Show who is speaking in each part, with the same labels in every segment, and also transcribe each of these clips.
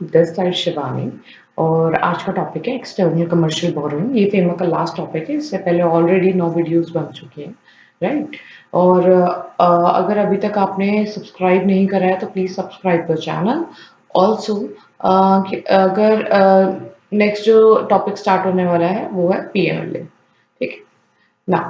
Speaker 1: This side Shivani. और आज का टॉपिक है एक्सटर्नल कमर्शियल बोरोइंग। ये फेमा का लास्ट टॉपिक है। इससे पहले ऑलरेडी 9 वीडियोस बन चुके हैं, राइट। और अगर अभी तक आपने सब्सक्राइब नहीं करा है तो please subscribe the channel. Also अगर नेक्स्ट जो टॉपिक स्टार्ट होने वाला है वो है पीएमएलए, ठीक है ना।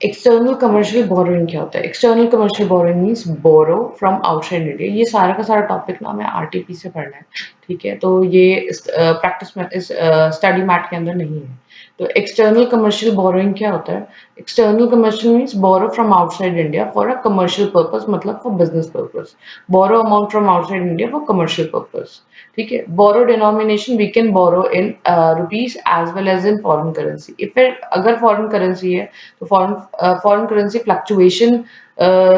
Speaker 1: एक्सटर्नल कमर्शियल बोरोइंग क्या होता है? External commercial borrowing means borrow from outside India. ये सारा का सारा टॉपिक ना हमें आरटीपी से पढ़ना है, ठीक है। तो ये प्रैक्टिस में इस स्टडी मैट के अंदर नहीं है। तो एक्सटर्नल कमर्शियल बोरोइंग क्या होता है? External commercial means borrow from outside India for a commercial purpose, मतलब for business purpose. Borrow amount from outside India for commercial purpose, ठीक है। Borrow denomination we can borrow in rupees as well as in foreign currency. If अगर foreign currency है तो foreign currency fluctuation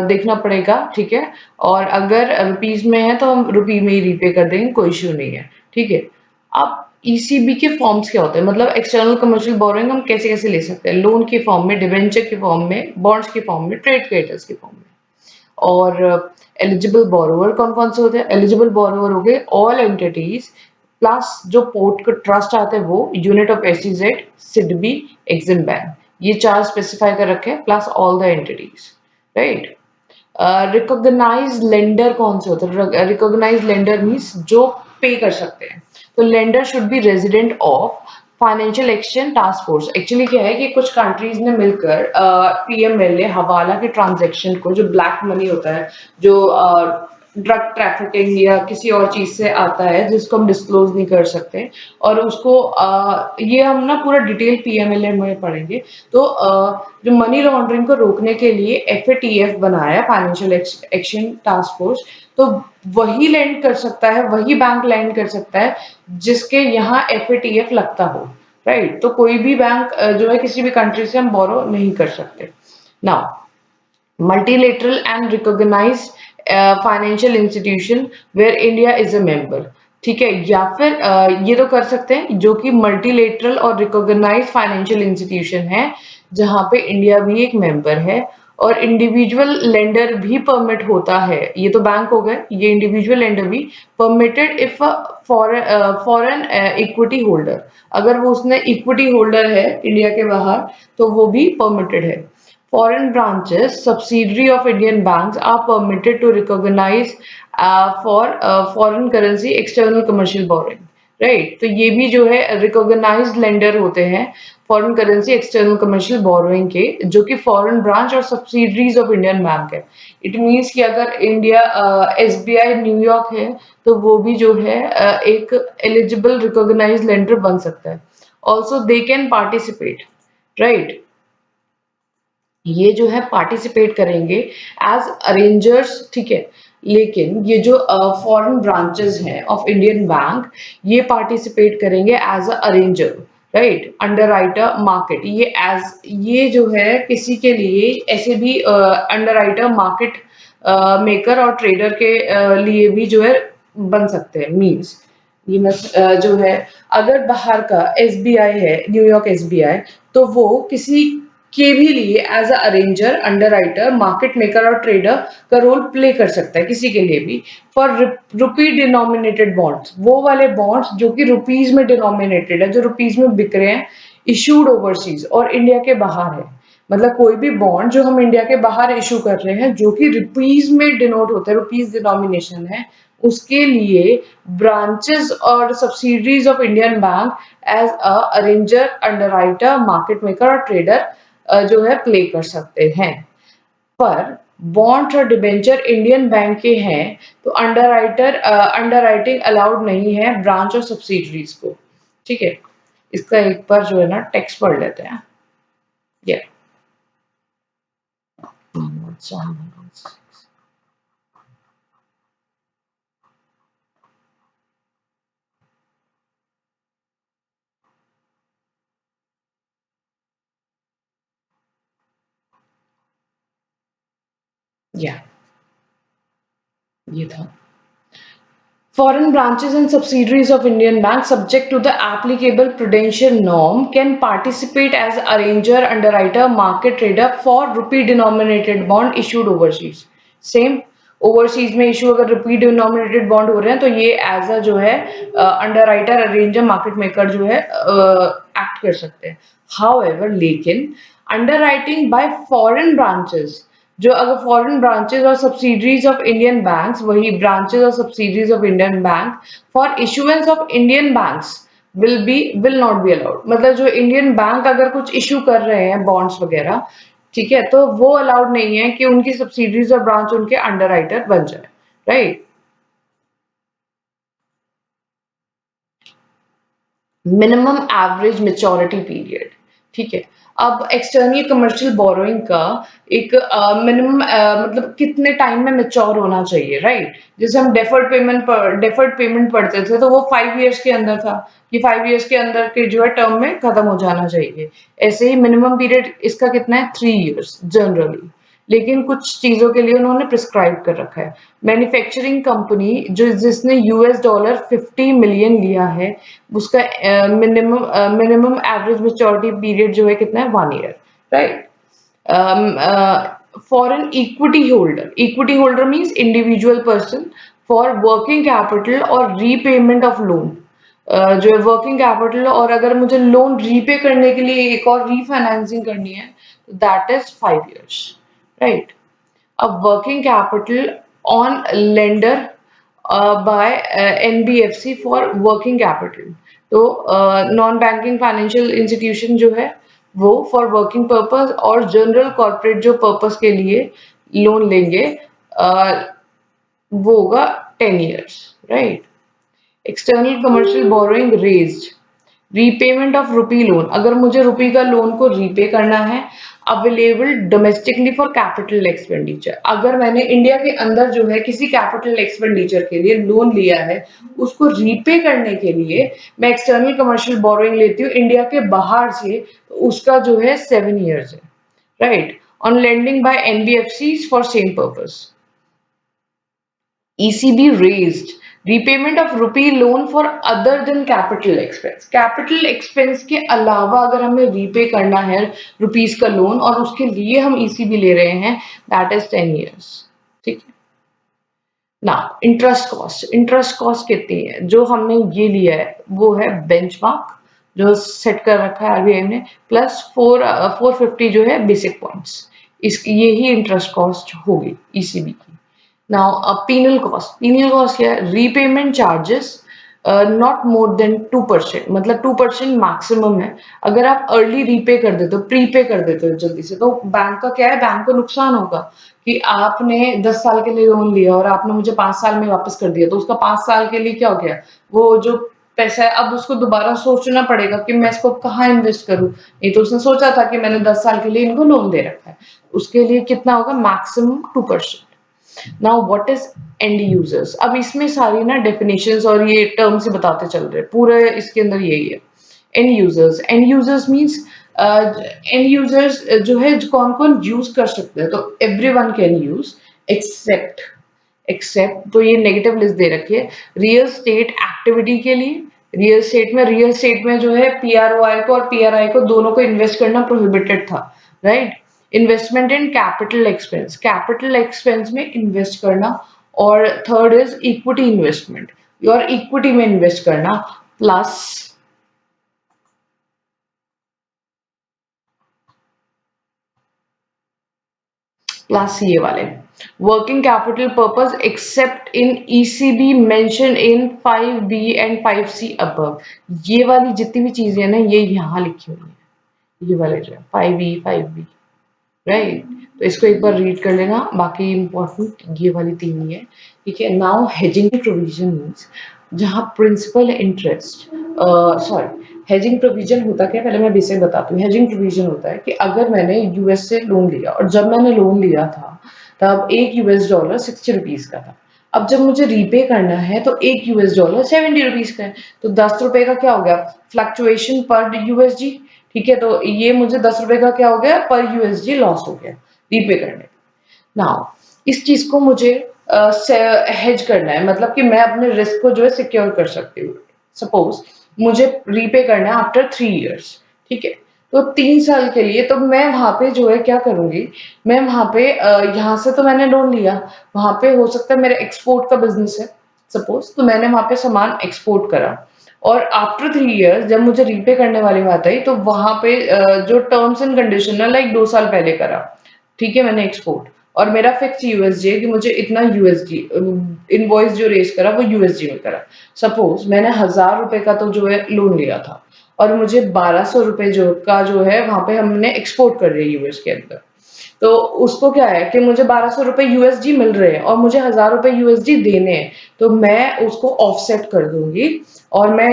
Speaker 1: देखना पड़ेगा, ठीक है। और अगर रुपीज में है तो हम रुपी में ही रीपे कर देंगे, कोई इश्यू नहीं है, ठीक है। अब ईसीबी के फॉर्म्स क्या होते हैं? मतलब एक्सटर्नल कमर्शियल बोरोइंग हम कैसे कैसे ले सकते हैं? लोन के फॉर्म में, डिवेंचर के फॉर्म में, बॉन्ड्स के फॉर्म में, ट्रेड क्रेडिटर्स के फॉर्म में। और एलिजिबल बोरोवर कौन कौन से होते हैं? एलिजिबल बोरोवर हो गए ऑल एंटिटीज प्लस जो पोर्ट का ट्रस्ट आते हैं वो, unit of SEZ, SIDBI, EXIM bank. ये चार स्पेसिफाई कर रखे हैं plus all the entities, right. Recognise lender कौन से होते हैं? रिकॉग्नाइज लेंडर मीन्स जो पे कर सकते हैं। तो lender should be resident of financial exchange task force. Actually क्या है कि कुछ कंट्रीज ने मिलकर पीएमएलए हवाला के ट्रांजैक्शन को, जो ब्लैक मनी होता है, जो ड्रग ट्रैफिकिंग या किसी और चीज से आता है जिसको हम डिस्क्लोज नहीं कर सकते, और उसको ये हम ना पूरा डिटेल पीएमएलए में पढ़ेंगे। तो जो मनी लॉन्ड्रिंग को रोकने के लिए एफएटीएफ बनाया, फाइनेंशियल एक्शन टास्क फोर्स। तो वही लैंड कर सकता है, वही बैंक लैंड कर सकता है जिसके यहाँ एफएटीएफ लगता हो, राइट। तो कोई भी बैंक जो है किसी भी कंट्री से हम बोरो नहीं कर सकते। Now multilateral and recognized financial institution where India is a member, ठीक है। या फिर ये तो कर सकते हैं जो कि मल्टीलेटरल और रिकॉग्नाइज फाइनेंशियल इंस्टीट्यूशन है जहां पे इंडिया भी एक मेंबर है। और इंडिविजुअल लेंडर भी परमिट होता है। ये तो बैंक हो गए, ये इंडिविजुअल लेंडर भी permitted if foreign equity holder, अगर वो उसने इक्विटी होल्डर है इंडिया के बाहर तो वो भी परमिटेड है। Foreign branches, subsidiary of Indian banks are permitted to recognize for foreign currency external commercial borrowing, right? तो ये भी जो है recognized lender होते हैं foreign currency external commercial borrowing के, जो कि फॉरेन ब्रांच और सब्सिडरीज ऑफ इंडियन बैंक है। इट मीन्स कि अगर इंडिया एसबीआई न्यूयॉर्क है तो वो भी जो है एक एलिजिबल रिकॉग्नाइज्ड लेंडर बन सकता है। Also they can participate, right. ये जो है पार्टिसिपेट करेंगे एज अरेंजर्स, ठीक है। लेकिन ये जो फॉरेन ब्रांचेस हैं ऑफ इंडियन बैंक, ये पार्टिसिपेट करेंगे as a arranger, right. Underwriter market, ये जो है किसी के लिए ऐसे भी अंडरराइटर मार्केट मेकर और ट्रेडर के लिए भी जो है बन सकते हैं। मींस ये मैं जो है, अगर बाहर का एसबीआई है, न्यूयॉर्क एसबीआई, तो वो किसी के भी लिए as a arranger, underwriter, market maker और ट्रेडर का रोल प्ले कर सकता है, किसी के लिए भी। फॉर रुपी डिनोमिनेटेड बॉन्ड्स, वो वाले बॉन्ड्स जो कि रुपीज में डिनोमिनेटेड है, जो रुपीज में बिक रहे हैं, इशूड ओवरसीज और इंडिया के बाहर है। मतलब कोई भी बॉन्ड जो हम इंडिया के बाहर इशू कर रहे हैं जो कि रुपीज में डिनोट होता है, रुपीज डिनोमिनेशन है, उसके लिए ब्रांचेस और subsidiaries of Indian bank as a arranger, underwriter, market maker और ट्रेडर जो है प्ले कर सकते हैं। पर बॉन्ड और डिबेंचर इंडियन बैंक के हैं तो अंडरराइटिंग अलाउड नहीं है ब्रांच और सब्सिडरीज को, ठीक है। इसका एक बार जो है ना टेक्स्ट पढ़ लेते हैं। ये या ये था। Foreign branches and subsidiaries of Indian Bank, subject to the applicable prudential norm, can participate as arranger, underwriter, market trader for rupee denominated bond issued overseas. Same. Overseas में इशू अगर रुपी डिनोमिनेटेड बॉन्ड हो रहे हैं तो ये as a जो है underwriter, arranger, market maker जो है एक्ट कर सकते हैं। हाउएवर लेकिन अंडरराइटिंग बाय फॉरेन ब्रांचेस, जो अगर फॉरेन ब्रांचेस और सब्सिडरीज ऑफ इंडियन बैंक्स, वही ब्रांचेस और subsidiaries of Indian bank for issuance of Indian banks will not be allowed. मतलब जो इंडियन बैंक अगर कुछ इशू कर रहे हैं बॉन्ड्स वगैरह, ठीक है, तो वो अलाउड नहीं है कि उनकी सब्सिडरीज और ब्रांच उनके अंडरराइटर बन जाए, right. Minimum average maturity period, ठीक है। अब एक्सटर्नल कमर्शियल बोरोइंग का एक मिनिमम मतलब कितने टाइम में मेच्योर होना चाहिए, राइट। जैसे हम डेफर्ड पेमेंट पढ़ते थे तो वो 5 इयर्स के अंदर था कि 5 इयर्स के अंदर के जो है टर्म में खत्म हो जाना चाहिए। ऐसे ही मिनिमम पीरियड इसका कितना है, 3 इयर्स जनरली। लेकिन कुछ चीजों के लिए उन्होंने प्रिस्क्राइब कर रखा है। मैन्युफैक्चरिंग कंपनी जो जिसने $50 मिलियन लिया है, उसका मिनिमम एवरेज मेच्योरिटी पीरियड जो है कितना है, 1 year, right. For an equity holder means individual person, for working capital और रीपेमेंट ऑफ लोन, जो है वर्किंग कैपिटल, और अगर मुझे लोन रीपे करने के लिए एक और रीफाइनेंसिंग करनी है दैट इज 5 इयर्स, राइट। अब working capital on lender by NBFC for working capital, तो नॉन बैंकिंग फाइनेंशियल इंस्टीट्यूशन जो है वो फॉर वर्किंग पर्पस और जनरल कॉर्पोरेट जो पर्पस के लिए लोन लेंगे, वो होगा 10 years, right. External commercial borrowing raised, repayment of rupee loan, अगर मुझे रुपी का लोन को रीपे करना है, available domestically for capital expenditure, अगर मैंने इंडिया के अंदर जो है किसी कैपिटल एक्सपेंडिचर के लिए लोन लिया है, उसको रीपे करने के लिए मैं एक्सटर्नल कमर्शियल बोरोइंग लेती हूँ इंडिया के बाहर से, तो उसका जो है 7 इयर्स है, right. On lending by NBFC for same purpose, ECB raised repayment of rupee loan for other than capital expense, capital expense के अलावा अगर हमें रीपे करना है रुपीस का लोन और उसके लिए हम ECB ले रहे हैं, दैट इज 10 इयर्स, ठीक है ना। इंटरेस्ट कॉस्ट कितनी है, जो हमने ये लिया है वो है बेंचमार्क जो सेट कर रखा है आरबीआई ने, प्लस 450 जो है बेसिक पॉइंट्स, इसकी यही इंटरेस्ट कॉस्ट होगी ECB की। नाउ penal cost क्या है, repayment charges not more than 2%, मतलब 2% मैक्सिमम है। अगर आप अर्ली रीपे कर देते हो, प्रीपे कर देते हो जल्दी से, तो बैंक का क्या है, बैंक को नुकसान होगा कि आपने 10 साल के लिए लोन लिया और आपने मुझे 5 साल में वापस कर दिया, तो उसका 5 साल के लिए क्या हो गया, वो जो पैसा है अब उसको दोबारा सोचना पड़ेगा कि मैं इसको कहाँ इन्वेस्ट करूँ। नहीं तो उसने सोचा था कि मैंने 10 साल के लिए इनको लोन दे रखा है, उसके लिए कितना होगा, maximum 2%। Now what is and users, अब इसमें सारी ना डेफिनेशंस और ये टर्म्स ही बताते चल रहे हैं, पूरे इसके अंदर यही है। And users means and users जो है कौन कौन यूज कर सकते हैं, तो एवरीवन कैन यूज एक्सेप्ट तो ये नेगेटिव लिस्ट दे रखी है रियल स्टेट एक्टिविटी के लिए। रियल स्टेट में जो है पीआरओआई को और पीआरआई को दोनों को इन्वेस्ट करना प्रोहिबिटेड था, right. Investment in capital expense में इन्वेस्ट करना, और थर्ड इज इक्विटी इन्वेस्टमेंट, और इक्विटी में इन्वेस्ट करना, प्लस ये वाले working capital purpose accept in ECB mention in 5B and 5C above, ये वाली जितनी भी चीजें हैं ना ये यहाँ लिखी हुई है, ये वाले जो है 5E 5B, राइट। तो इसको एक बार रीड कर लेना, बाकी इंपॉर्टेंट ये वाली तीन ही है, ठीक है। नाउ हेजिंग प्रोविजन मीन्स जहाँ principal interest, sorry, hedging provision होता क्या, पहले मैं बेसिक बताती हूँ। हेजिंग प्रोविजन होता है कि अगर मैंने यूएस से लोन लिया और जब मैंने लोन लिया था तब $1 60 का था, अब जब मुझे रीपे करना है तो $1 70 का है, तो ₹10 का क्या हो गया, फ्लक्चुएशन पर यूएसडी, ठीक है। तो ये मुझे ₹10 का क्या हो गया, पर यूएसडी लॉस हो गया रीपे करने। नाउ इस चीज को मुझे हेज करना है, मतलब कि मैं अपने रिस्क को जो है सिक्योर कर सकती हूँ। सपोज मुझे रीपे करना है आफ्टर 3 इयर्स, ठीक है। तो 3 साल के लिए तो मैं वहाँ पे जो है क्या करूँगी, मैं वहाँ पे यहाँ से तो मैंने लोन लिया, वहाँ पे हो सकता है मेरा एक्सपोर्ट का बिज़नेस है, सपोज़ तो मैंने वहाँ पे सामान एक्सपोर्ट करा और आफ्टर 3 इयर्स जब मुझे रीपे करने वाली बात आई, तो वहाँ पे जो टर्म्स एंड कंडीशन है लाइक 2 साल पहले करा, ठीक है, मैंने एक्सपोर्ट और मेरा फिक्स यूएसडी है कि मुझे इतना यूएसडी इनवॉइस जो रेज़ करा वो यूएसडी में करा। सपोज़ मैंने ₹1000 का तो जो है लोन लिया था और मुझे ₹1200 जो है वहाँ पे हमने एक्सपोर्ट कर रही है यूएस के अंदर। तो उसको क्या है कि मुझे ₹1200 यूएसडी मिल रहे हैं और मुझे ₹1000 यूएसडी देने हैं, तो मैं उसको ऑफसेट कर दूँगी और मैं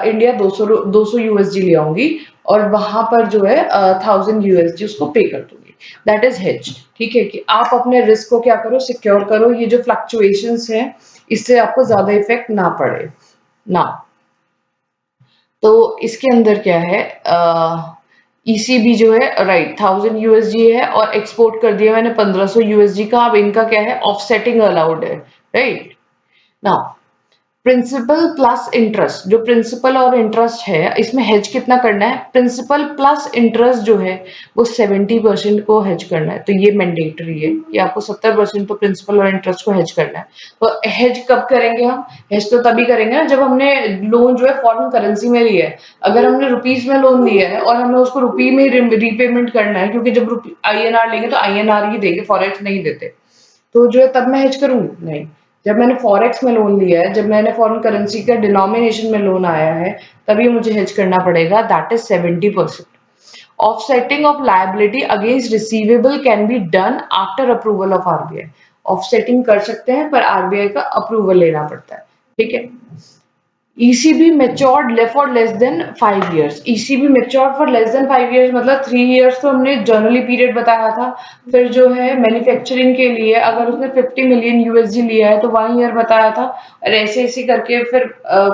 Speaker 1: इंडिया 200 यूएसडी ले आऊँगी और वहाँ पर जो है 1000 यूएसडी उसको पे कर दूँगी। दैट इज़ हेज, ठीक है? कि आप अपने रिस्क को क्या करो, सिक्योर करो, ये जो फ्लक्चुएशंस हैं, इससे आपको ज़्यादा इफ़ेक्ट ना पड़े। नाउ तो इसके अंदर क्या है, ईसीबी जो है राइट 1000 यूएसडी है और एक्सपोर्ट कर दिया मैंने 1500 यूएसडी का। अब इनका क्या है, ऑफसेटिंग अलाउड है, right. Now principal plus interest, जो प्रिंसिपल और इंटरेस्ट है इसमें हेज कितना करना है, प्रिंसिपल प्लस इंटरेस्ट जो है वो 70% को हेज करना है। तो ये मैंडेटरी है कि आपको 70% तो प्रिंसिपल और इंटरेस्ट को हेज करना है। तो हेज कब करेंगे हम, हेज तो तभी करेंगे ना जब हमने लोन जो है फॉरेन करेंसी में लिया है। अगर हमने रुपीज में लोन लिया है और हमें उसको रुपी में रीपेमेंट करना है, क्योंकि जब आईएनआर लेंगे तो आईएनआर ही देंगे, फॉरेक्स नहीं देते, तो जो है तब मैं हेज करूँगी? नहीं। जब मैंने फॉरेक्स में लोन लिया है, जब मैंने फॉरेन करेंसी का डिनोमिनेशन में लोन आया है, तभी मुझे हेज करना पड़ेगा, that is 70%। Offsetting of liability against receivable can be done after approval of RBI. Offsetting कर सकते हैं पर आरबीआई का अप्रूवल लेना पड़ता है, ठीक है? ECB matured for less than 5 years। ECB matured for less than 5 years मतलब 3 years तो हमने जनरली पीरियड बताया था। फिर जो है मैन्युफैक्चरिंग के लिए अगर उसने 50 मिलियन यूएसडी लिया है तो 1 ईयर बताया था और ऐसे करके फिर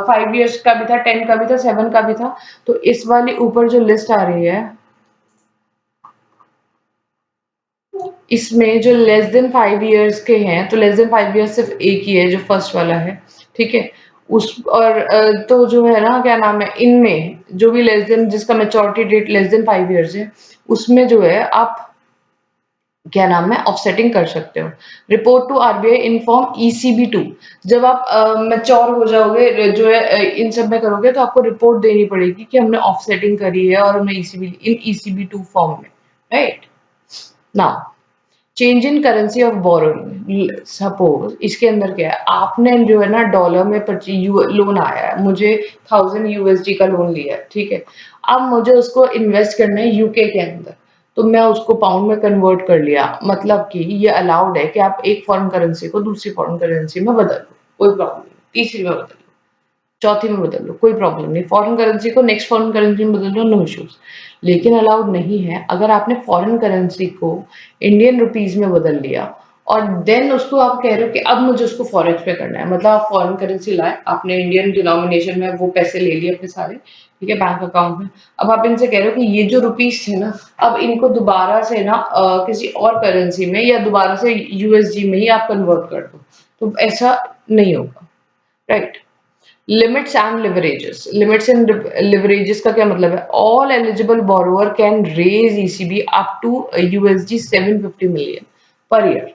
Speaker 1: 5 इयर्स का भी था, 10 का भी था, 7 का भी था। तो इस वाली ऊपर जो लिस्ट आ रही है, इसमें जो लेस देन 5 इयर्स के हैं, तो लेस देन 5 इयर्स सिर्फ एक ही है जो फर्स्ट वाला है, ठीक है? उस और तो जो है ना क्या नाम है, इनमें जो भी लेस देन जिसका maturity date less than 5 years है, उसमें जो है आप क्या नाम है ऑफसेटिंग कर सकते हो। Report to RBI in form ECB 2। जब आप मैच्योर हो जाओगे जो है इन सब में करोगे तो आपको रिपोर्ट देनी पड़ेगी कि हमने ऑफसेटिंग करी है और हमने ईसीबी 2 फॉर्म में, right. Now change in currency of borrowing, suppose इसके अंदर क्या है, आपने जो है ना डॉलर में लोन आया है, मुझे 1000 यूएसडी का लोन लिया है, ठीक है? अब मुझे उसको इन्वेस्ट करना है यूके के अंदर, तो मैं उसको पाउंड में कन्वर्ट कर लिया, मतलब कि ये अलाउड है कि आप एक फॉरेन करेंसी को दूसरी फॉरेन करेंसी में बदल लो, कोई प्रॉब्लम नहीं, तीसरी में बदल लो, चौथी में बदल लो, कोई प्रॉब्लम नहीं। फॉरेन करेंसी को नेक्स्ट फॉरेन करेंसी में बदल लो, नो इश्यूज। लेकिन अलाउड नहीं है अगर आपने फॉरेन करेंसी को इंडियन रुपीज में बदल लिया और देन उसको आप कह रहे हो कि अब मुझे उसको फॉरेक्स पे करना है, मतलब आप फॉरेन करेंसी लाए, आपने इंडियन डिनोमिनेशन में वो पैसे ले लिए अपने सारे, ठीक है, बैंक अकाउंट में। अब आप इनसे कह रहे हो कि ये जो रुपीज थे ना, अब इनको दोबारा से ना किसी और करेंसी में या दोबारा से यूएसडी में ही आप कन्वर्ट कर दो, तो ऐसा नहीं होगा, right. Limits and leverages, limits and leverages का क्या मतलब है, all eligible borrower can raise ECB up to USD 750 million per year,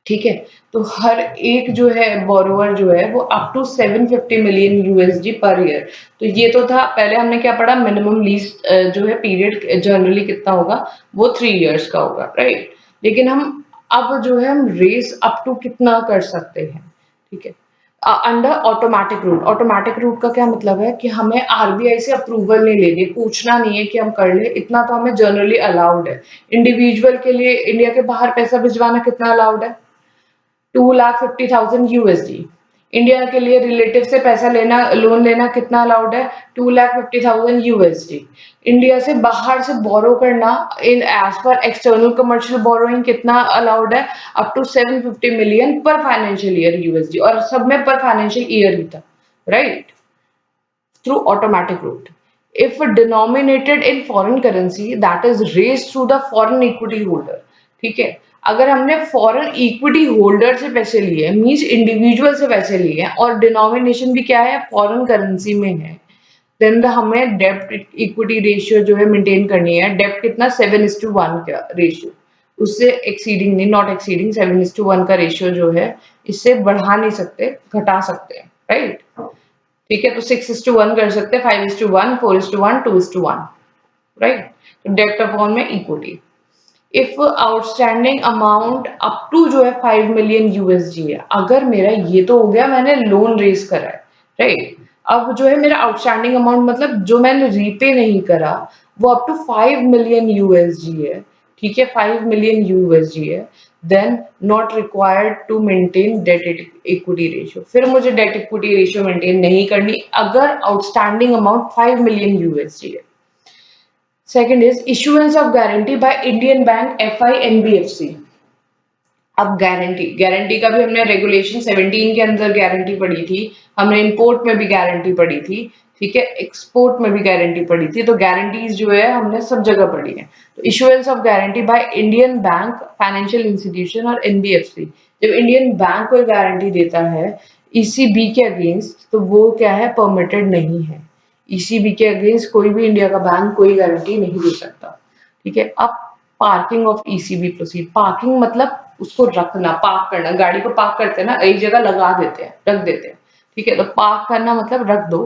Speaker 1: ठीक है? तो हर एक जो है बोरोवर जो है वो up to 750 million USD per year. तो ये तो था, पहले हमने क्या पढ़ा, मिनिमम लीज जो है पीरियड जनरली कितना होगा, वो 3 इयर्स का होगा, राइट। लेकिन हम अब जो है हम रेस अप टू कितना कर सकते हैं, ठीक है? Under automatic route, automatic route का क्या मतलब है कि हमें आरबीआई से अप्रूवल नहीं लेनी, पूछना नहीं है कि हम कर ले, इतना तो हमें जनरली अलाउड है। इंडिविजुअल के लिए इंडिया के बाहर पैसा भिजवाना कितना अलाउड है, 2,50,000 यूएसडी। इंडिया के लिए रिलेटिव से पैसा लेना, लोन लेना कितना अलाउड है, 2,50,000 यूएसडी। इंडिया से बाहर से बोरो करना in as per external commercial borrowing कितना अलाउड है, up to 750 million per financial year USD, और सब में पर फाइनेंशियल ईयर ही था, right, through automatic route. If denominated in foreign currency that is raised through the foreign equity holder, ठीक है? अगर हमने फॉरेन इक्विटी होल्डर से पैसे लिए, मींस इंडिविजुअल से पैसे लिए हैं और डिनोमिनेशन भी क्या है, फॉरेन करेंसी में है, देन हमें डेब्ट इक्विटी रेशियो जो है मेंटेन करनी है। डेब्ट कितना 7:1 का रेशियो, उससे एक्सीडिंग नहीं, नॉट एक्सीडिंग 7:1 का रेशियो जो है, इससे बढ़ा नहीं सकते, घटा सकते हैं, राइट। ठीक है, तो 6:1 कर सकते हैं, 5:1, 4:1, 2:1, राइट। तो डेब्ट अपॉन में equity. If outstanding amount up to जो है 5 मिलियन यूएसडी है, अगर मेरा ये तो हो गया मैंने लोन रेज करा है, राइट। अब जो है मेरा आउटस्टैंडिंग अमाउंट मतलब जो मैंने रीपे नहीं करा वो अप टू 5 मिलियन यूएसडी है, ठीक है, 5 मिलियन यूएसडी है, then not required to maintain debt equity ratio. फिर मुझे डेट इक्विटी रेशियो मेंटेन नहीं करनी अगर आउटस्टैंडिंग अमाउंट 5 मिलियन यूएसडी है। Second is issuance of guarantee by Indian bank, FI, NBFC. अब गारंटी, गारंटी का भी हमने रेगुलेशन 17 के अंदर गारंटी पढ़ी थी, हमने इंपोर्ट में भी गारंटी पढ़ी थी, ठीक है, एक्सपोर्ट में भी गारंटी पढ़ी थी, तो गारंटीज जो है हमने सब जगह पढ़ी है। तो issuance of guarantee by Indian bank, financial institution और एनबीएफसी, जब इंडियन बैंक कोई गारंटी देता है ईसीबी के अगेंस्ट, तो वो क्या है, परमिटेड नहीं है। ईसीबी के अगेंस्ट कोई भी इंडिया का बैंक कोई गारंटी नहीं दे सकता, ठीक है। अब parking of ECB proceed, parking मतलब उसको रखना, पार्क करना, गाड़ी को पार्क करते हैं ना, एक जगह लगा देते हैं, रख देते हैं, ठीक है, तो पार्क करना मतलब रख दो,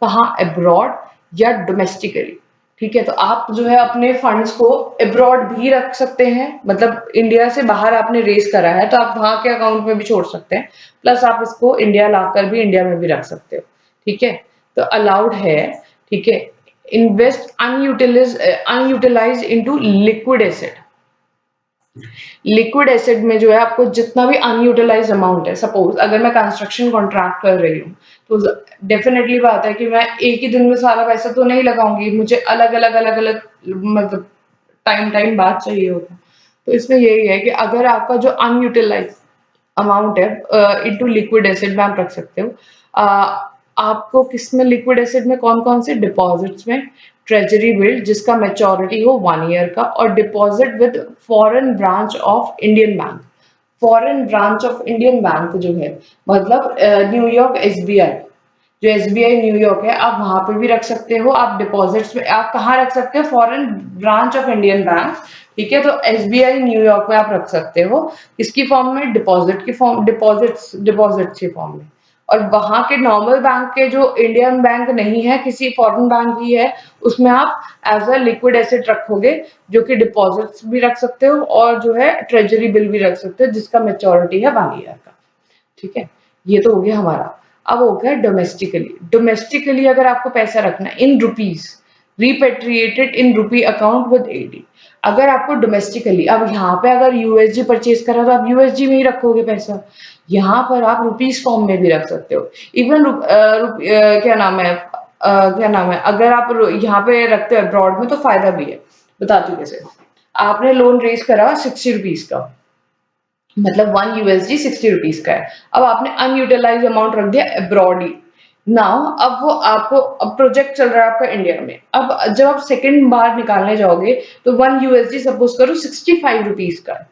Speaker 1: कहाँ, अब्रॉड या डोमेस्टिकली, ठीक है। तो आप जो है अपने फंड्स को अब्रॉड भी रख सकते हैं, मतलब इंडिया से बाहर आपने रेस करा है तो आप वहां के अकाउंट में भी छोड़ सकते हैं, प्लस आप इसको इंडिया लाकर भी इंडिया में भी रख सकते हो, ठीक है, तो अलाउड है, ठीक है। Invest unutilise into liquid asset, liquid asset में जो है आपको जितना भी अनयूटिलाइज अमाउंट है, सपोज अगर मैं कंस्ट्रक्शन कॉन्ट्रैक्ट कर रही हूँ तो डेफिनेटली बात है कि मैं एक ही दिन में सारा पैसा तो नहीं लगाऊंगी, मुझे अलग अलग मतलब टाइम टाइम बाद चाहिए होता है। तो इसमें यही है कि अगर आपका जो अनयूटिलाइज अमाउंट है इनटू लिक्विड एसेट में आप रख सकते हो। आपको किसमें, लिक्विड एसेट में कौन कौन से, डिपॉजिट्स में, ट्रेजरी बिल जिसका मेच्योरिटी हो 1 ईयर का, और deposit with foreign branch of Indian bank. Foreign branch of Indian bank जो है मतलब न्यूयॉर्क एसबीआई, जो एसबीआई न्यूयॉर्क है, आप वहां पे भी रख सकते हो। आप डिपॉजिट्स में आप कहाँ रख सकते हो, foreign branch of Indian bank, ठीक है, तो एसबीआई न्यूयॉर्क में आप रख सकते हो, इसकी फॉर्म में, डिपॉजिट की फॉर्म, डिपॉजिट्स की फॉर्म में। और वहां के नॉर्मल बैंक के जो इंडियन बैंक नहीं है, किसी फॉरेन बैंक ही है, उसमें आप एज अ लिक्विड एसेट रखोगे, जो कि डिपॉजिट्स भी रख सकते हो और जो है ट्रेजरी बिल भी रख सकते हो जिसका मेच्योरिटी है 1 ईयर का, ठीक है। ये तो हो गया हमारा। अब हो गया डोमेस्टिकली, डोमेस्टिकली अगर आपको पैसा रखना है in rupees, repatriated in rupee account with AD, अगर आपको डोमेस्टिकली, अब यहाँ पे अगर यूएसजी परचेज करा तो आप यूएसजी में ही रखोगे पैसा, यहाँ पर आप रुपीज फॉर्म में भी रख सकते हो। इवन क्या नाम है, क्या नाम है, अगर आप यहाँ पे रखते हो अब्रॉड में तो फायदा भी है, बताती हूँ कैसे। आपने लोन रेज करा 60 रुपीज का, मतलब 1 यूएसडी 60 रुपीज का है, अब आपने अनयूटिलाइज अमाउंट रख दिया अब्रॉड ही। नाउ अब वो आपको, अब प्रोजेक्ट चल रहा है आपका इंडिया में, अब जब आप सेकंड बार निकालने जाओगे तो 1 यूएसडी सपोज करो 65 रुपीज का है,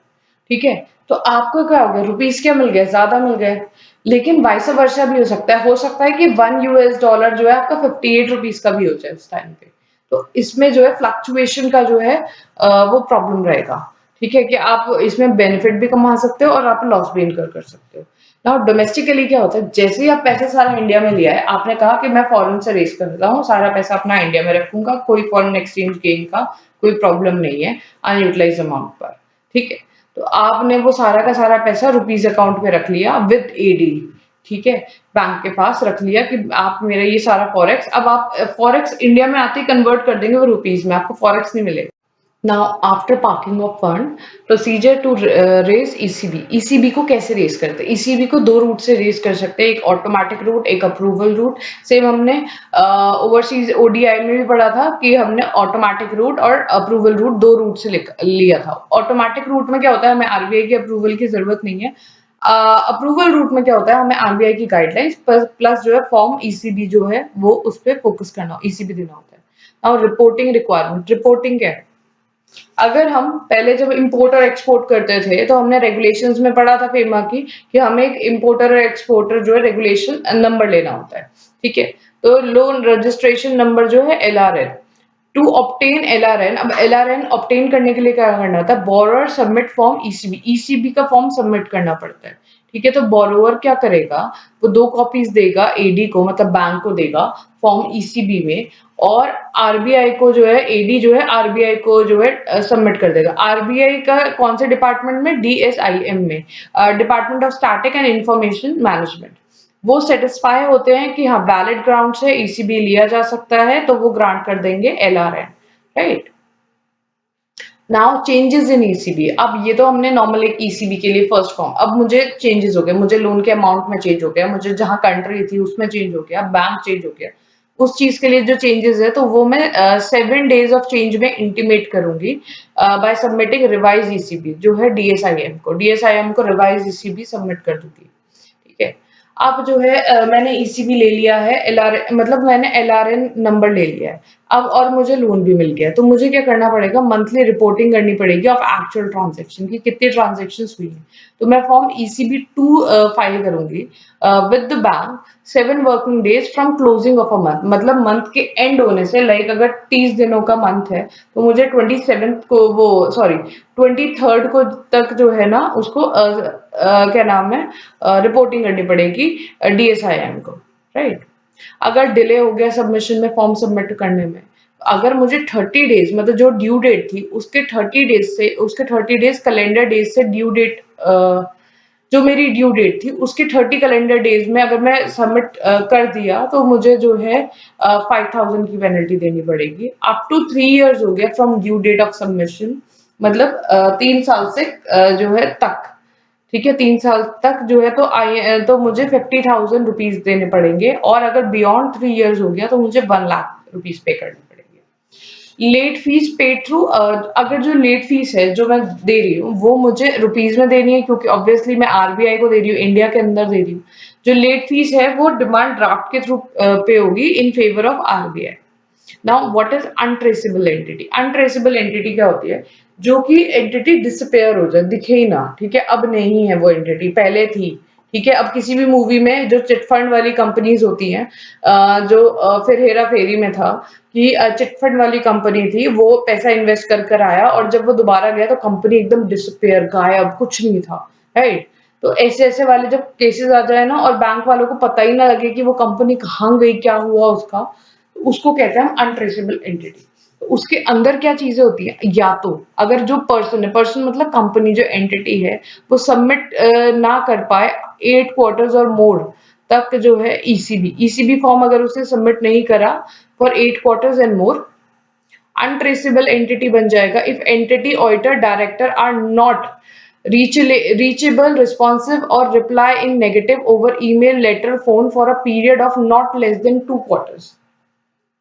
Speaker 1: ठीक है, तो आपको क्या हो गया, रुपीज क्या मिल गया, ज्यादा मिल गए। लेकिन वाइस वर्सा भी हो सकता है कि 1 US डॉलर जो है आपका 58 रुपीज का भी हो जाए उस टाइम पे। तो इसमें जो है फ्लक्चुएशन का जो है वो प्रॉब्लम रहेगा, ठीक है, कि आप इसमें बेनिफिट भी कमा सकते हो और आप लॉस भी इनकर कर सकते हो। नाउ डोमेस्टिकली क्या होता है, जैसे ही आप पैसे सारा इंडिया में लिया है, आपने कहा कि मैं फॉरेन से रेस करता हूँ, सारा पैसा अपना इंडिया में रखूंगा, कोई फॉरेन एक्सचेंज गेन का कोई प्रॉब्लम नहीं है अनयूटिलाइज अमाउंट पर, ठीक है। तो आपने वो सारा का सारा पैसा रुपीज अकाउंट में रख लिया विद एडी, ठीक है, बैंक के पास रख लिया कि आप मेरा ये सारा फॉरेक्स, अब आप फॉरेक्स इंडिया में आते ही कन्वर्ट कर देंगे वो रुपीज में, आपको फॉरेक्स नहीं मिलेगा। Now after parking of fund, procedure to raise ECB, ECB को कैसे रेज करते हैं, ईसीबी को दो रूट से रेज कर सकते हैं, एक ऑटोमेटिक रूट, एक अप्रूवल रूट। सेम हमने ओवरसीज ओडीआई में भी पढ़ा था कि हमने ऑटोमेटिक रूट और अप्रूवल रूट दो रूट से लिया था। ऑटोमेटिक रूट में क्या होता है, हमें आरबीआई की अप्रूवल की जरूरत नहीं है। अप्रूवल रूट में क्या होता है, हमें आरबीआई की गाइडलाइंस प्लस जो है फॉर्म ईसीबी जो है वो उस पर फोकस करना, ईसीबी देना होता है। और रिपोर्टिंग रिक्वायरमेंट, रिपोर्टिंग क्या है, अगर हम पहले जब इंपोर्ट और एक्सपोर्ट करते थे तो हमने रेगुलेशंस में पढ़ा था फेमा की कि हमें एक इंपोर्टर और एक्सपोर्टर जो है रेगुलेशन नंबर लेना होता है, ठीक है। तो लोन रजिस्ट्रेशन नंबर जो है LRN, टू ऑब्टेन LRN, अब LRN ऑब्टेन करने के लिए क्या करना होता है, borrower submit form ECB, ECB का फॉर्म सबमिट करना पड़ता है, ठीक है। तो बोरोअर क्या करेगा, वो 2 कॉपीज देगा AD को, मतलब बैंक को देगा फॉर्म ECB में, और RBI को जो है, AD जो है RBI को जो है सबमिट कर देगा। RBI का कौन से डिपार्टमेंट में, DSIM में, department of static and information management. वो सेटिस्फाई होते हैं कि हाँ वैलिड ग्राउंड से ECB लिया जा सकता है, तो वो ग्रांट कर देंगे LRN, right. Now changes in ECB, अब ये तो हमने नॉर्मल एक ECB के लिए फर्स्ट फॉर्म, अब मुझे चेंजेस हो गए, मुझे लोन के अमाउंट में चेंज हो गया, मुझे जहां कंट्री थी उसमें चेंज हो गया, बैंक चेंज हो गया, उस चीज के लिए जो चेंजेस है तो वो मैं 7 days ऑफ चेंज में इंटीमेट करूंगी बाय सबमिटिंग रिवाइज ECB जो है DSIM को रिवाइज ECB सबमिट कर दूंगी, ठीक है। अब जो है मैंने ECB ले लिया है, मतलब मैंने LRN नंबर ले लिया है, अब और मुझे लोन भी मिल गया है, तो मुझे क्या करना पड़ेगा, मंथली रिपोर्टिंग करनी पड़ेगी ऑफ एक्चुअल ट्रांजैक्शन की कितनी ट्रांजैक्शंस हुई हैं। तो मैं फॉर्म ECB 2 फाइल करूंगी with the bank 7 working days from closing of a month, मतलब मंथ के एंड होने से, लाइक अगर 30 दिनों का मंथ है तो मुझे 27th को, वो सॉरी 23rd को तक जो है ना उसको क्या नाम है, रिपोर्टिंग करनी पड़ेगी DSIM को, राइट। अगर डिले हो गया सबमिशन में, फॉर्म सबमिट करने में, अगर मुझे 30 डेज, मतलब जो ड्यू डेट थी उसके 30 डेज कैलेंडर डेज से ड्यू डेट, जो मेरी ड्यू डेट थी उसके 30 कैलेंडर डेज में अगर मैं सबमिट कर दिया तो मुझे जो है 5,000 की पेनल्टी देनी पड़ेगी। अप टू 3 years हो गया from due date of submission, मतलब 3 साल से जो है तक, ठीक है, 3 साल तक जो है, तो मुझे 50,000 रुपीज देने पड़ेंगे, और अगर बियॉन्ड 3 years हो गया तो मुझे 1 लाख रुपीज पे करने पड़ेंगे। लेट फीस पेड थ्रू, अगर जो लेट फीस है जो मैं दे रही हूँ वो मुझे रुपीज में देनी है, क्योंकि ऑब्वियसली मैं RBI को दे रही हूँ, इंडिया के अंदर दे रही हूँ। जो लेट फीस है वो डिमांड ड्राफ्ट के थ्रू पे होगी in favour of RBI। Now what is untraceable entity, untraceable entity क्या होती है, जो कि एंटिटी डिसअपेयर हो जाए, दिखे ही ना, ठीक है, अब नहीं है वो एंटिटी, पहले थी, ठीक है। अब किसी भी मूवी में जो चिट फंड वाली कंपनीज होती हैं, जो फिर हेरा फेरी में था कि चिट फंड वाली कंपनी थी, वो पैसा इन्वेस्ट कर कर आया और जब वो दोबारा गया तो कंपनी एकदम डिसअपेयर, गायब, कुछ नहीं था, राइट। तो ऐसे ऐसे वाले जब केसेस आ जाए ना और बैंक वालों को पता ही ना लगे कि वो कंपनी कहाँ गई, क्या हुआ उसका, उसको कहते हैं अनट्रेसेबल एंटिटी। तो उसके अंदर क्या चीजें होती है, या तो अगर जो पर्सन है, पर्सन मतलब कंपनी, जो एंटिटी है वो सबमिट ना कर पाए 8 क्वार्टर्स और मोर तक जो है ईसीबी फॉर्म अगर उसने सबमिट नहीं करा for 8 quarters and more, untraceable entity बन जाएगा if entity auditor director are not reachable, responsive or reply in negative over email, letter, phone for a period of not less than 2 quarters।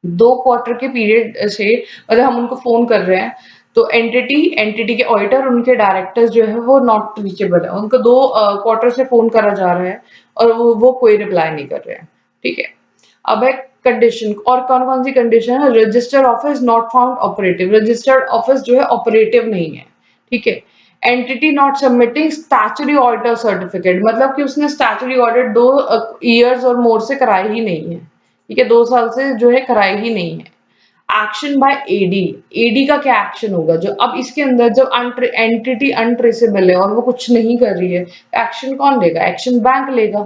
Speaker 1: 2 quarter के period से, मतलब हम उनको phone कर रहे हैं तो एंटिटी के ऑडिटर, उनके डायरेक्टर्स जो है वो नॉट रीचेबल है, उनको 2 क्वार्टर से फोन करा जा रहा है और वो कोई रिप्लाई नहीं कर रहे हैं, ठीक है। अब है कंडीशन, और कौन कौन सी कंडीशन है, registered office not found operative, registered office जो है ऑपरेटिव नहीं है, ठीक है। Entity not submitting statutory auditor certificate, मतलब कि उसने स्टैट्यूटरी ऑडिट 2 years और मोर से कराई ही नहीं है, ठीक है, 2 साल से जो है कराई ही नहीं है। एक्शन बाय एडी, एडी का क्या एक्शन होगा, जो अब इसके अंदर जब एंटिटी अनट्रेसेबल है और वो कुछ नहीं कर रही है, एक्शन कौन लेगा, एक्शन बैंक लेगा।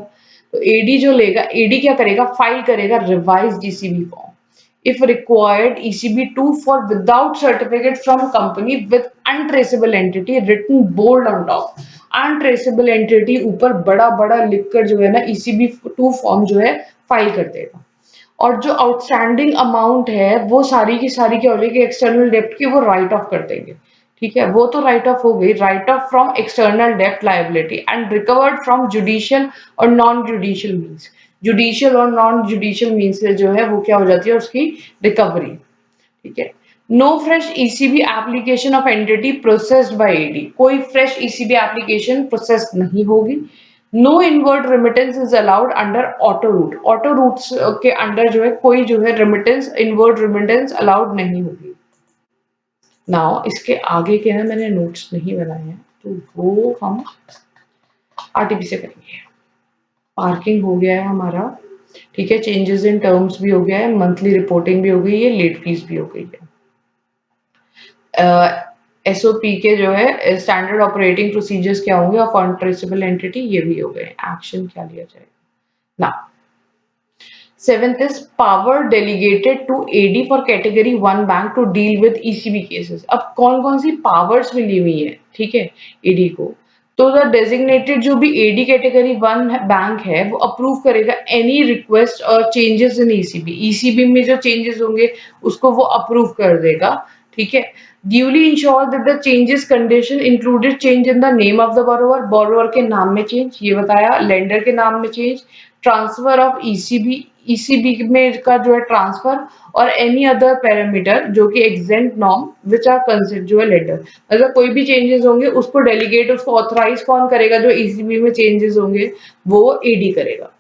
Speaker 1: तो एडी जो लेगा, एडी क्या करेगा, फाइल करेगा revise ECB form, if required ECB 2 for without certificate from company with untraceable entity written bold on top, untraceable entity ऊपर बड़ा बड़ा लिखकर जो है ना ECB 2 फॉर्म जो है फाइल कर देगा। और जो आउटस्टैंडिंग अमाउंट है वो सारी की सारी क्या हो जाएगी, एक्सटर्नल डेप्ट की वो राइट ऑफ कर देंगे, ठीक है। वो तो राइट ऑफ हो गई, राइट ऑफ फ्रॉम एक्सटर्नल डेप्ट liability and recovered from judicial और नॉन जुडिशियल मीन्स, जुडिशियल और नॉन जुडिशियल मीन्स से जो है वो क्या हो जाती है उसकी रिकवरी, ठीक है। No fresh ECB application of entity processed by AD, कोई फ्रेश ईसीबी एप्लीकेशन प्रोसेस नहीं होगी। No inward remittance is allowed under auto route, auto routes के अंडर जो है कोई जो है रेमिटेंस, इनवर्ड रेमिटेंस अलाउड नहीं होगी। नाउ इसके आगे के ना मैंने नोट्स नहीं बनाए हैं, तो वो हम आरटीपी से करेंगे। पार्किंग हो गया है हमारा, ठीक है, चेंजेस इन टर्म्स भी हो गया है, मंथली रिपोर्टिंग भी हो गई है, लेट फीस भी हो गई है। एसओपी के जो है स्टैंडर्ड ऑपरेटिंग प्रोसीजर्स क्या होंगे और फंड ट्रेसेबल एंटिटी ये भी हो गए। एक्शन क्या लिया जाएगा ना। Seventh is power delegated to AD for category 1 bank to deal with ECB cases. अब कौन कौन सी पावर्स मिली हुई है, ठीक है, एडी को। तो द डेजिग्नेटेड जो भी एडी कैटेगरी 1 बैंक है वो अप्रूव करेगा एनी रिक्वेस्ट और चेंजेस इन ईसीबी। ईसीबी में जो चेंजेस होंगे उसको वो अप्रूव कर देगा, ठीक है। Duly ensure that the changes condition included change in the name of the borrower, borrower के नाम में चेंज, ये बताया, लेंडर के नाम में change, transfer of ECB, ECB में का जो है ट्रांसफर, और एनी अदर पैरामीटर जो कि extant norm which are considered जो है लेटर। मतलब कोई भी चेंजेस होंगे उसको डेलीगेट, उसको ऑथराइज कौन करेगा, जो ईसीबी में चेंजेस होंगे वो एडी करेगा।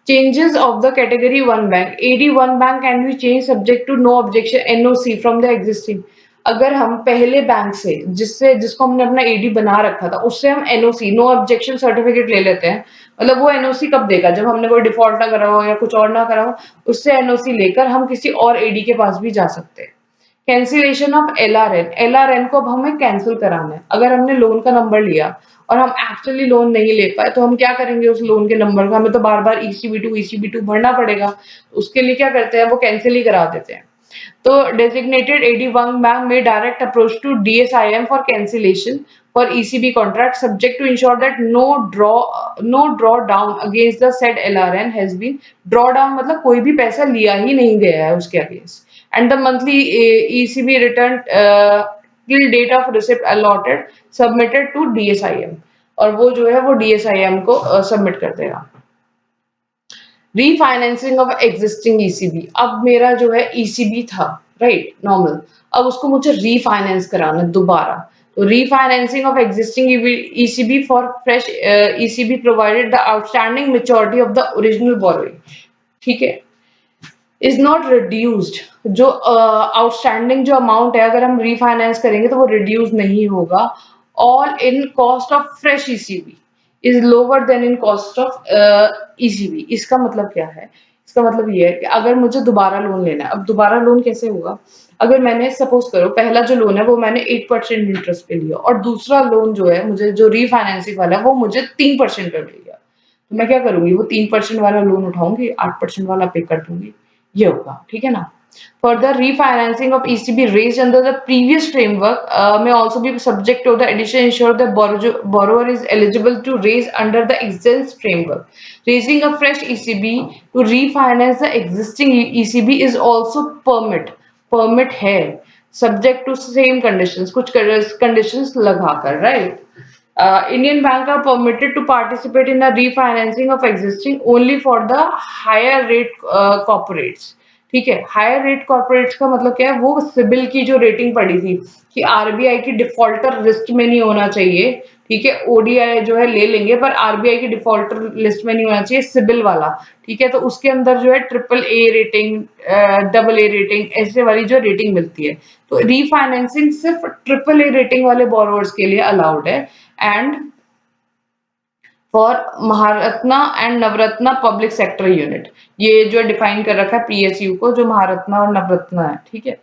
Speaker 1: Changes of the category 1 bank. AD1 bank can be changed subject to no objection NOC from the existing. अगर हम पहले बैंक से जिसको हमने अपना एडी बना रखा था उससे हम एनओसी नो ऑब्जेक्शन सर्टिफिकेट ले लेते हैं, मतलब वो एनओसी कब देगा, जब हमने कोई डिफॉल्ट ना करा हो या कुछ और ना करा हो, उससे एनओसी लेकर हम किसी और एडी के पास भी जा सकते हैं। कैंसिलेशन ऑफ एलआरएन, एलआरएन को अब हमें कैंसिल कराना है। अगर हमने लोन का नंबर लिया और हम एक्चुअली लोन नहीं ले पाए तो हम क्या करेंगे, उस लोन के नंबर का हमें तो बार बार ईसीबी2 भरना पड़ेगा, उसके लिए क्या करते हैं वो कैंसिल ही करा देते हैं। तो designated AD1 bank may direct approach to DSIM for cancellation for ECB contract subject to ensure that no draw down against the said LRN has been draw down, मतलब कोई भी पैसा लिया ही नहीं गया है उसके against, and the monthly ECB return till date of receipt allotted submitted to DSIM, और वो जो है वो DSIM को सबमिट कर देगा। रीफाइनेंसिंग ऑफ एग्जिस्टिंग ईसीबी, अब मेरा जो है ईसीबी था राइट नॉर्मल, अब उसको मुझे रीफाइनेंस कराना दोबारा। तो refinancing of existing ECB for fresh ECB provided the outstanding maturity of the original borrowing, ठीक है, इज नॉट रिड्यूस्ड। जो आउटस्टैंडिंग जो अमाउंट है अगर हम रीफाइनेंस करेंगे तो वो रिड्यूस नहीं होगा। All in cost of fresh ECB is lower then in cost of ECB. इसका मतलब क्या है, इसका मतलब ये है कि अगर मुझे दोबारा लोन लेना है, अब दोबारा लोन कैसे होगा, अगर मैंने सपोज करो पहला जो लोन है वो मैंने 8% इंटरेस्ट पे लिया और दूसरा लोन जो है मुझे जो रीफाइनेंसिंग वाला है वो मुझे 3% पे मिल गया, तो मैं क्या करूंगी, वो 3% वाला लोन उठाऊंगी, 8% वाला पे कर दूंगी, ये होगा, ठीक है ना। Further, refinancing of ECB raised under the previous framework may also be subject to the addition ensure that borrower is eligible to raise under the exempt framework. Raising a fresh ECB to refinance the existing ECB is also permit है, subject to same conditions, कुछ conditions लगाकर, right? Indian banks are permitted to participate in the refinancing of existing only for the higher rate corporates, ठीक है। Higher rate corporates का मतलब क्या है, वो सिबिल की जो रेटिंग पड़ी थी कि आरबीआई की डिफॉल्टर लिस्ट में नहीं होना चाहिए, ठीक है, ओडीआई जो है ले लेंगे पर आरबीआई की डिफॉल्टर लिस्ट में नहीं होना चाहिए, सिबिल वाला, ठीक है। तो उसके अंदर जो है triple A rating, double A rating, ऐसे वाली जो रेटिंग मिलती है। तो रीफाइनेंसिंग सिर्फ ट्रिपल ए रेटिंग वाले बोरोवर्स के लिए अलाउड है, and for Maharatna and Navratna public sector unit, ये जो डिफाइन कर रखा है पीएसयू को, जो महारत्ना और नवरत्ना है, ठीक है।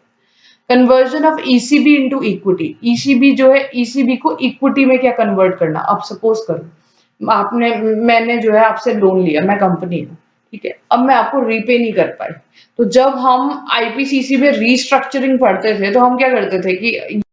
Speaker 1: Conversion of ECB into equity, ECB जो है ईसीबी को इक्विटी में क्या कन्वर्ट करना। अब सपोज करो मैंने जो है आपसे लोन लिया, मैं कंपनी हूँ, ठीक है, अब मैं आपको रीपे नहीं कर पाई, तो जब हम आईपीसीसी में रीस्ट्रक्चरिंग पढ़ते थे तो हम क्या करते थे कि